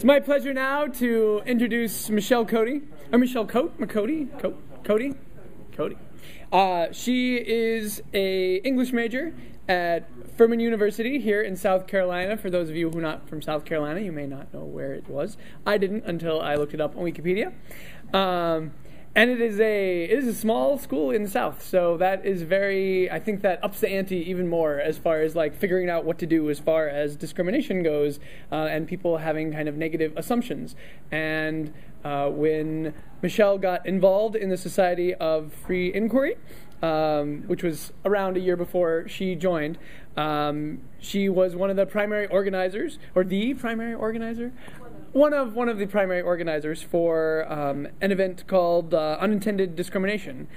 It's my pleasure now to introduce Michelle Cote, or Michelle Cote, Cote. She is a English major at Furman University here in South Carolina. For those of you who are not from South Carolina, you may not know where it was. I didn't until I looked it up on Wikipedia. And it is a small school in the South, so that is I think that ups the ante even more as far as like figuring out what to do as far as discrimination goes, and people having kind of negative assumptions. And when Michelle got involved in the Society of Free Inquiry, which was around a year before she joined, she was one of the primary organizers, or the primary organizer? One of the primary organizers for an event called Unintentional Discrimination,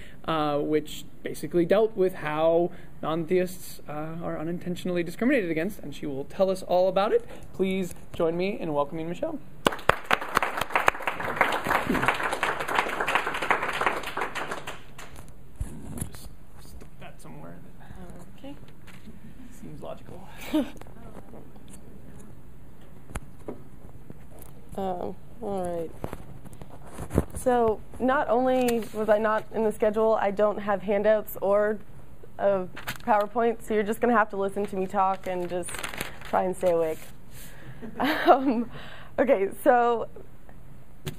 which basically dealt with how non-theists are unintentionally discriminated against, and she will tell us all about it. Please join me in welcoming Michelle. Just stick that somewhere. Okay. Seems logical. All right. So not only was I not in the schedule, I don't have handouts or a PowerPoint, so you're just going to have to listen to me talk and just try and stay awake. Okay, so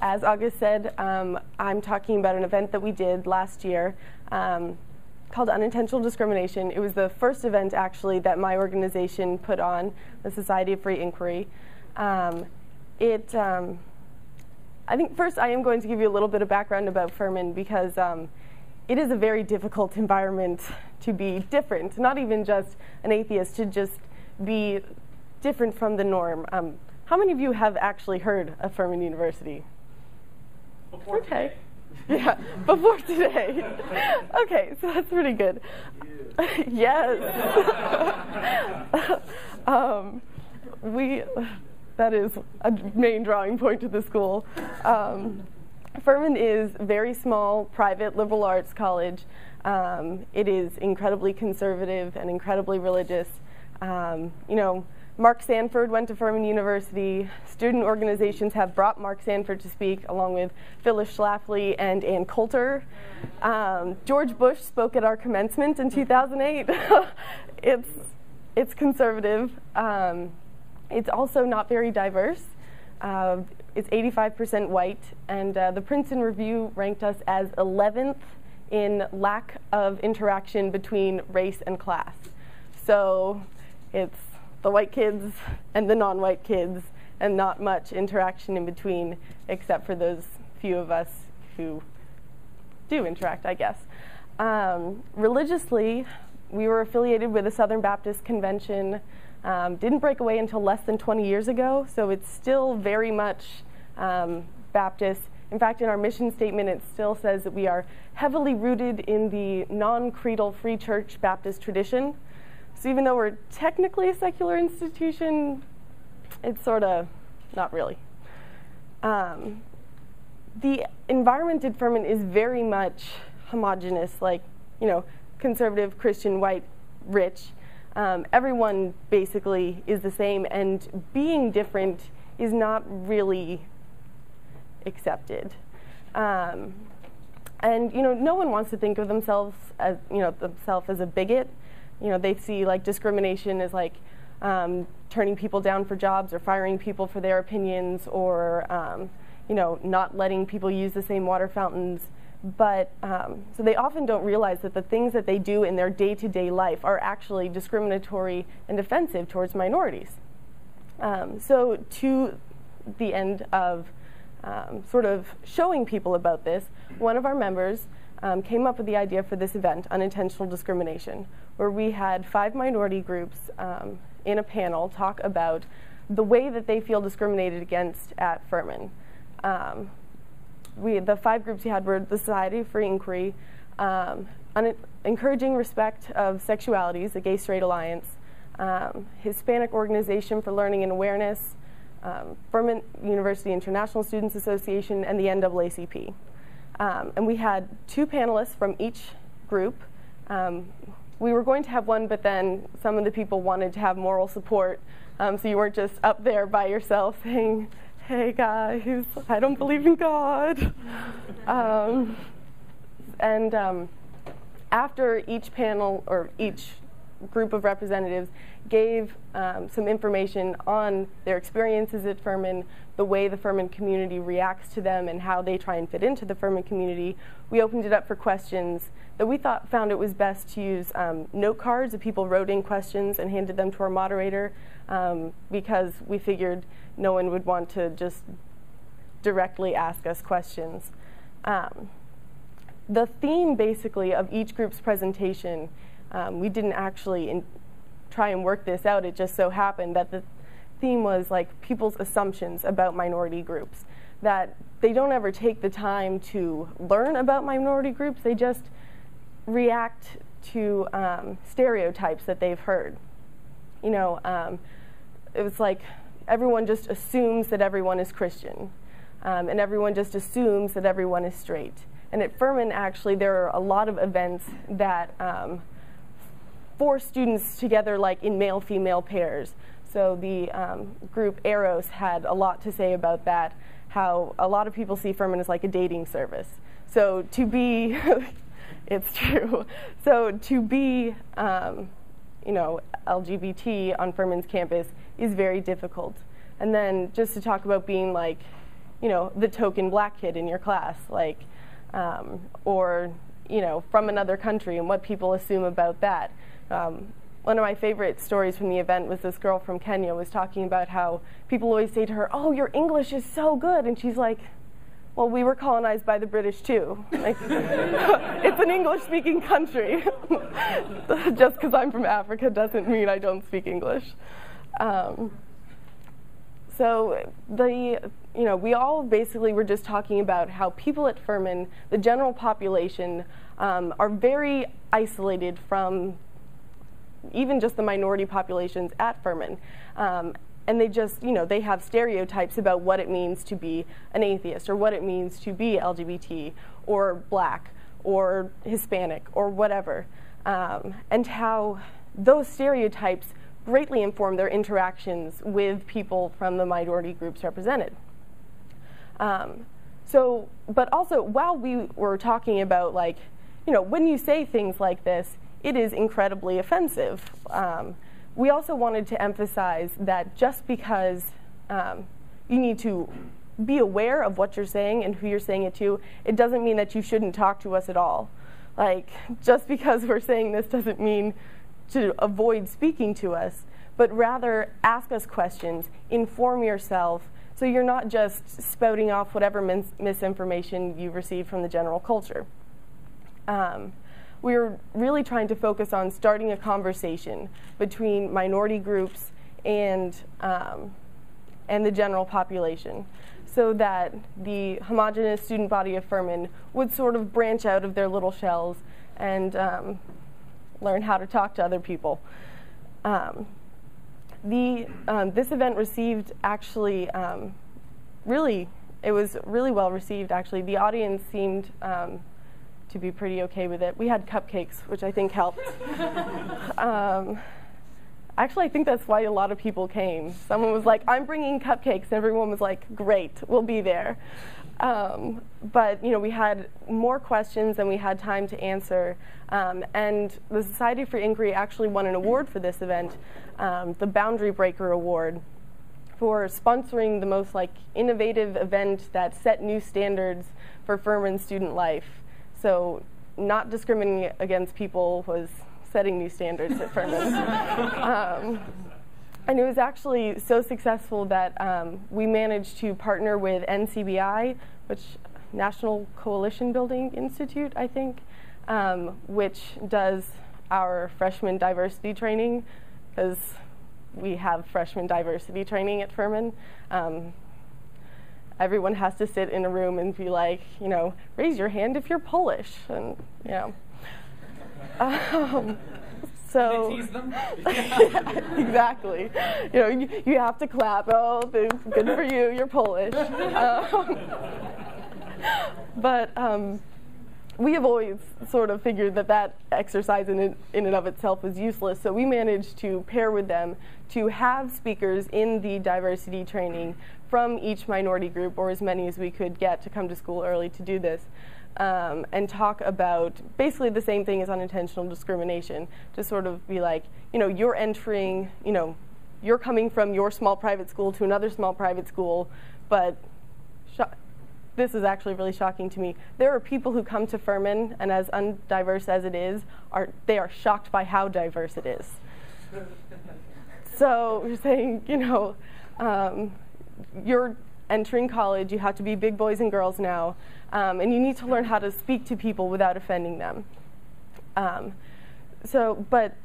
as August said, I'm talking about an event that we did last year called Unintentional Discrimination. It was the first event, actually, that my organization put on, the Society of Free Inquiry. I think first I am going to give you a little bit of background about Furman because it is a very difficult environment to be different, not even just an atheist, to just be different from the norm. How many of you have actually heard of Furman University? Before okay. Yeah, before today. Okay, so that's pretty good. Yes. That is a main drawing point to the school. Furman is a very small, private liberal arts college. It is incredibly conservative and incredibly religious. Mark Sanford went to Furman University. Student organizations have brought Mark Sanford to speak, along with Phyllis Schlafly and Ann Coulter. George Bush spoke at our commencement in 2008. It's conservative. It's also not very diverse. It's 85% white, and the Princeton Review ranked us as 11th in lack of interaction between race and class. So it's the white kids and the non-white kids, and not much interaction in between, except for those few of us who do interact, I guess. Religiously, we were affiliated with the Southern Baptist Convention. Didn't break away until less than 20 years ago, so it's still very much Baptist. In fact, in our mission statement, it still says that we are heavily rooted in the non-creedal free church Baptist tradition. So even though we're technically a secular institution, it's sort of not really. The environment at Furman is very much homogeneous, like, conservative, Christian, white, rich. Everyone basically is the same, and being different is not really accepted. And no one wants to think of themselves as a bigot. They see like discrimination as like turning people down for jobs or firing people for their opinions, or not letting people use the same water fountains. But so they often don't realize that the things that they do in their day-to-day life are actually discriminatory and offensive towards minorities. So to the end of sort of showing people about this, one of our members came up with the idea for this event, Unintentional Discrimination, where we had 5 minority groups in a panel talk about the way that they feel discriminated against at Furman. The 5 groups we had were the Society of Free Inquiry, Encouraging Respect of Sexualities, the Gay-Straight Alliance, Hispanic Organization for Learning and Awareness, Furman University International Students Association, and the NAACP. And we had 2 panelists from each group. We were going to have one, but then some of the people wanted to have moral support, so you weren't just up there by yourself saying, hey guys, I don't believe in God. After each panel or each group of representatives gave some information on their experiences at Furman, the way the Furman community reacts to them and how they try and fit into the Furman community, we opened it up for questions that we found it was best to use note cards that people wrote in questions and handed them to our moderator, because we figured no one would want to just directly ask us questions. The theme, basically, of each group's presentation, we didn't actually try and work this out. It just so happened that the theme was like people's assumptions about minority groups, that they don't ever take the time to learn about minority groups. They just react to stereotypes that they've heard. You know, it was like everyone just assumes that everyone is Christian, and everyone just assumes that everyone is straight. And at Furman, actually, there are a lot of events that force students together, like in male-female pairs. So the group Eros had a lot to say about that, how a lot of people see Furman as like a dating service. So to be, it's true. So to be, you know, LGBT on Furman's campus is very difficult. And then just to talk about being like, you know, the token black kid in your class, like, or, you know, from another country and what people assume about that. One of my favorite stories from the event was this girl from Kenya was talking about how people always say to her, "Oh, your English is so good," and she's like, "Well, we were colonized by the British too." Like, it's an English-speaking country. Just because I'm from Africa doesn't mean I don't speak English. So you know, we all basically were just talking about how people at Furman, the general population, are very isolated from even just the minority populations at Furman. And they just, you know, they have stereotypes about what it means to be an atheist, or what it means to be LGBT, or black, or Hispanic, or whatever. And how those stereotypes greatly inform their interactions with people from the minority groups represented. But also, while we were talking about, like, you know, when you say things like this, it is incredibly offensive. We also wanted to emphasize that just because you need to be aware of what you're saying and who you're saying it to, it doesn't mean that you shouldn't talk to us at all. Like, just because we're saying this doesn't mean to avoid speaking to us, but rather ask us questions, inform yourself, so you're not just spouting off whatever misinformation you've received from the general culture. We're really trying to focus on starting a conversation between minority groups and the general population, so that the homogeneous student body of Furman would sort of branch out of their little shells and learn how to talk to other people. This event received actually it was really well received, actually. The audience seemed to be pretty okay with it. We had cupcakes, which I think helped. Actually, I think that's why a lot of people came. Someone was like, "I'm bringing cupcakes," and everyone was like, "Great, we'll be there." But you know, we had more questions than we had time to answer, and the Society for Inquiry actually won an award for this event, the Boundary Breaker Award, for sponsoring the most innovative event that set new standards for Furman student life. So not discriminating against people was setting new standards at Furman. And it was actually so successful that we managed to partner with NCBI, which National Coalition Building Institute, I think, which does our freshman diversity training, because we have freshman diversity training at Furman. Everyone has to sit in a room and be like, you know, raise your hand if you're Polish, and you know. So they tease them? yeah, exactly. You know, you have to clap. Oh, good for you. You're Polish. But we have always sort of figured that that exercise in and of itself was useless, so we managed to pair with them to have speakers in the diversity training from each minority group, or as many as we could get to come to school early to do this, and talk about basically the same thing as unintentional discrimination, to sort of be like, you know, you're entering, you know, you're coming from your small private school to another small private school, but this is actually really shocking to me. There are people who come to Furman, and as undiverse as it is, they are shocked by how diverse it is. So we're saying, you know, you're entering college, you have to be big boys and girls now, and you need to learn how to speak to people without offending them. But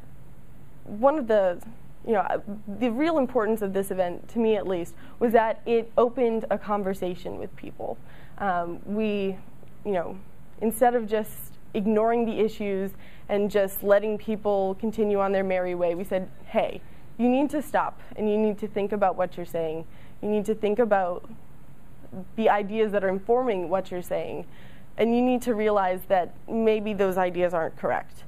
one of the, you know, the real importance of this event, to me at least, was that it opened a conversation with people. We, you know, instead of just ignoring the issues and just letting people continue on their merry way, we said, hey, you need to stop and you need to think about what you're saying. You need to think about the ideas that are informing what you're saying, and you need to realize that maybe those ideas aren't correct.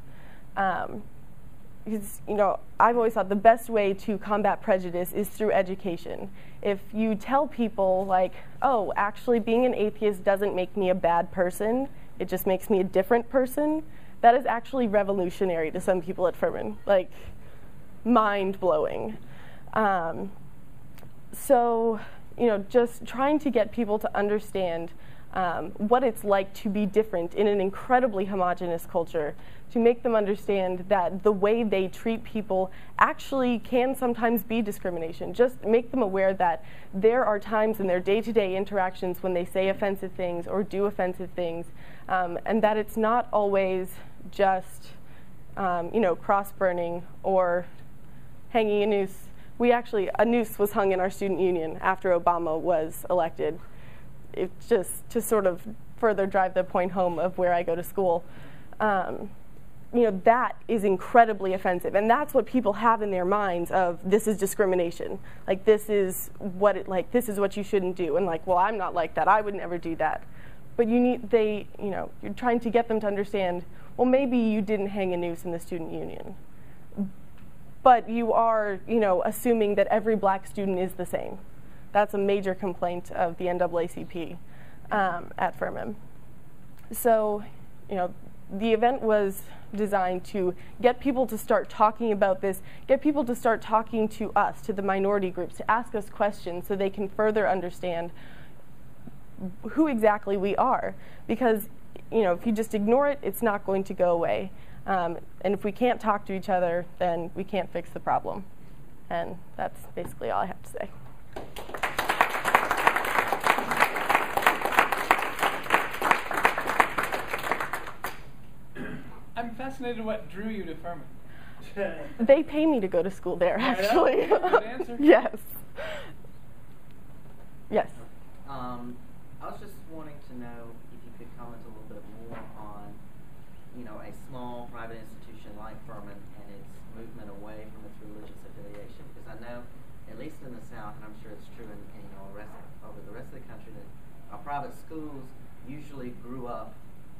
Because, you know, I've always thought the best way to combat prejudice is through education. If you tell people, like, oh, actually being an atheist doesn't make me a bad person, it just makes me a different person, that is actually revolutionary to some people at Furman, like, mind-blowing. So, you know, just trying to get people to understand what it's like to be different in an incredibly homogeneous culture, to make them understand that the way they treat people actually can sometimes be discrimination. Just make them aware that there are times in their day-to-day interactions when they say offensive things or do offensive things, and that it's not always just, you know, cross-burning or hanging a noose. A noose was hung in our student union after Obama was elected. It's just to sort of further drive the point home of where I go to school. You know, that is incredibly offensive, and that's what people have in their minds of this is discrimination. Like, this is what this is what you shouldn't do, and like, well, I'm not like that. I would never do that. But you know, you're trying to get them to understand, well, maybe you didn't hang a noose in the student union, but you are, you know, assuming that every black student is the same. That's a major complaint of the NAACP at Furman. So, you know, the event was designed to get people to start talking about this, get people to start talking to us, to the minority groups, to ask us questions so they can further understand who exactly we are. Because, you know, if you just ignore it, it's not going to go away. And if we can't talk to each other, then we can't fix the problem. And that's basically all I have to say. I'm fascinated what drew you to Furman. They pay me to go to school there, actually. Good answer. Yes. Yes. I was just wanting to know if you could comment a little bit more on, you know, a small private institution like Furman and its movement away from its religious affiliation. Because I know, at least in the South, and I'm sure it's true in you know, over the rest of the country, that our private schools usually grew up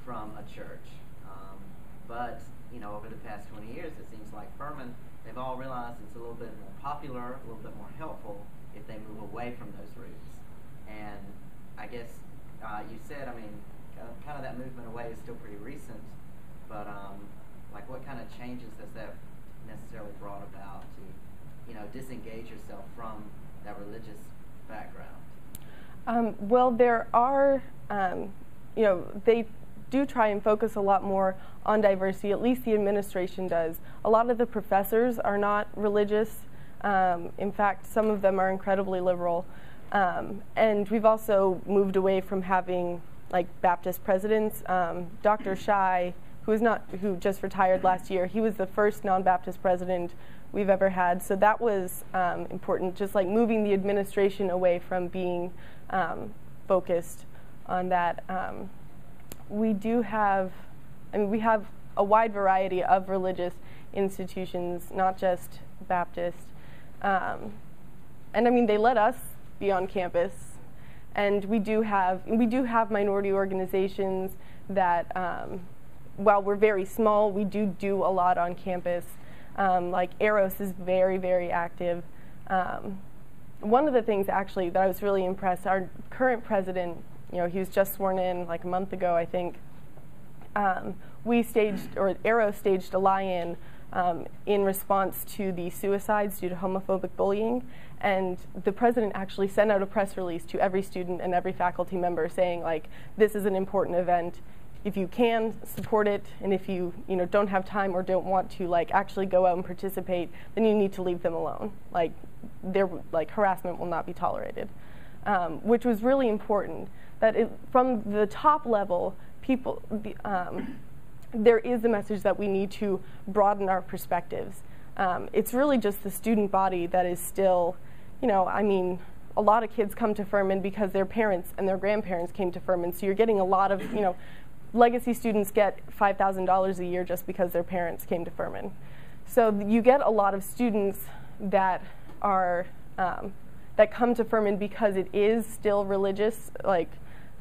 from a church. But, you know, over the past 20 years, it seems like Furman, they've all realized it's a little bit more popular, a little bit more helpful if they move away from those roots. And I guess you said, I mean, kind of that movement away is still pretty recent, but like what kind of changes has that necessarily brought about to, you know, disengage yourself from that religious background? Well, there are, you know, they do try and focus a lot more on diversity, at least the administration does. A lot of the professors are not religious. In fact, some of them are incredibly liberal. And we've also moved away from having like Baptist presidents. Dr. Shai, who just retired last year, he was the first non-Baptist president we've ever had. So that was important, just like moving the administration away from being focused on that. We do have, I mean, we have a wide variety of religious institutions, not just Baptist. And I mean, they let us be on campus, and we do have minority organizations. that while we're very small, we do a lot on campus. Like Eros is very, very active. One of the things actually that I was really impressed, our current president, he was just sworn in like a month ago, I think. Eros staged a lie-in in response to the suicides due to homophobic bullying. And the president actually sent out a press release to every student and every faculty member saying, like, this is an important event. If you can, support it, and if you don't have time or don't want to like actually go out and participate, then you need to leave them alone. Like, harassment will not be tolerated, which was really important. That from the top level, there is the message that we need to broaden our perspectives. It's really just the student body that is still, a lot of kids come to Furman because their parents and their grandparents came to Furman, so you're getting a lot of, legacy students get $5,000 a year just because their parents came to Furman. So you get a lot of students that are, that come to Furman because it is still religious, like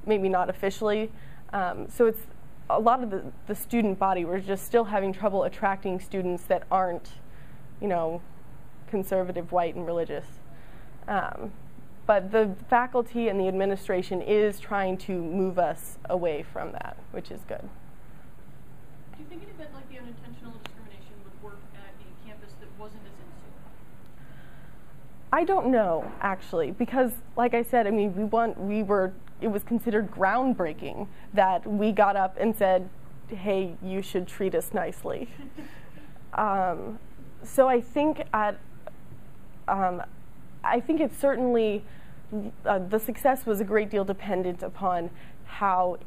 maybe not officially. So it's a lot of the student body, we're just still having trouble attracting students that aren't, conservative, white, and religious. But the faculty and the administration is trying to move us away from that, which is good. Do you think an event like the Unintentional Discrimination would work at a campus that wasn't as inclusive? I don't know, actually, because, like I said, it was considered groundbreaking that we got up and said, hey, you should treat us nicely. So I think it's certainly, the success was a great deal dependent upon how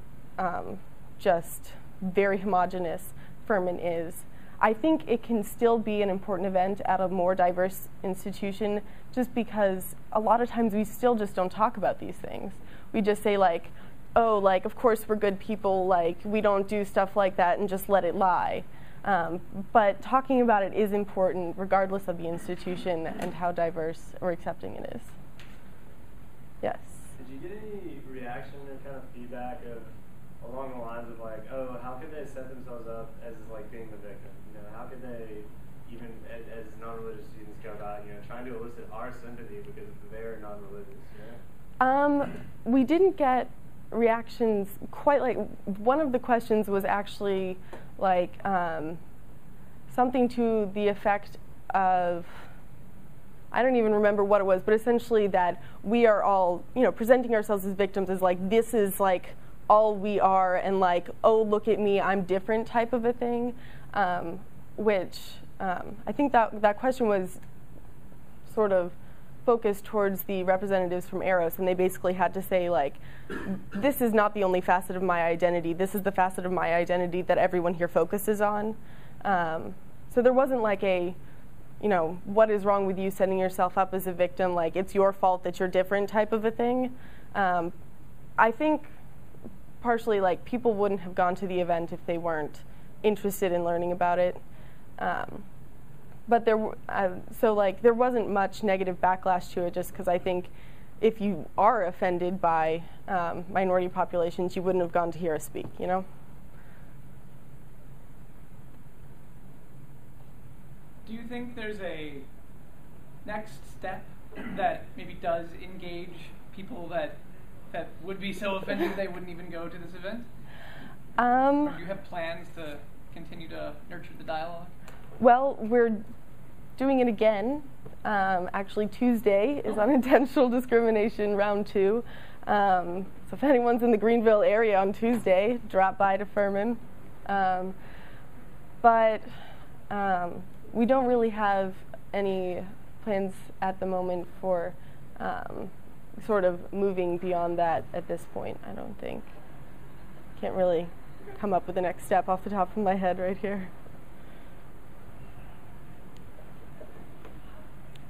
just very homogeneous Furman is. I think it can still be an important event at a more diverse institution just because a lot of times we still just don't talk about these things. We just say like, oh, like, of course we're good people, like, we don't do stuff like that and just let it lie. But talking about it is important regardless of the institution and how diverse or accepting it is. Yes? Did you get any reaction or kind of feedback along the lines of like, oh, how could they set themselves up as like being the victim? How could they, even as non-religious students, go about trying to elicit our sympathy because they're non-religious? We didn't get reactions quite like, one of the questions was actually like something to the effect of, I don't even remember what it was, but essentially that we are all, presenting ourselves as victims as like, this is like all we are, and like, oh, look at me, I'm different type of a thing, which I think that question was sort of focused towards the representatives from Eros, and they basically had to say like, this is not the only facet of my identity, this is the facet of my identity that everyone here focuses on. So there wasn't like a, what is wrong with you setting yourself up as a victim, like it's your fault that you're different type of a thing. I think partially like people wouldn't have gone to the event if they weren't interested in learning about it. But there wasn't much negative backlash to it, just because I think if you are offended by minority populations, you wouldn't have gone to hear us speak, Do you think there's a next step that maybe does engage people that would be so offended they wouldn't even go to this event? Or do you have plans to continue to nurture the dialogue? Well, we're doing it again. Actually, Tuesday is Unintentional Discrimination Round 2. So if anyone's in the Greenville area on Tuesday, drop by to Furman. But we don't really have any plans at the moment for sort of moving beyond that at this point, I don't think. Can't really come up with the next step off the top of my head right here.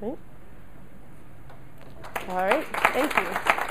Right? All right, thank you.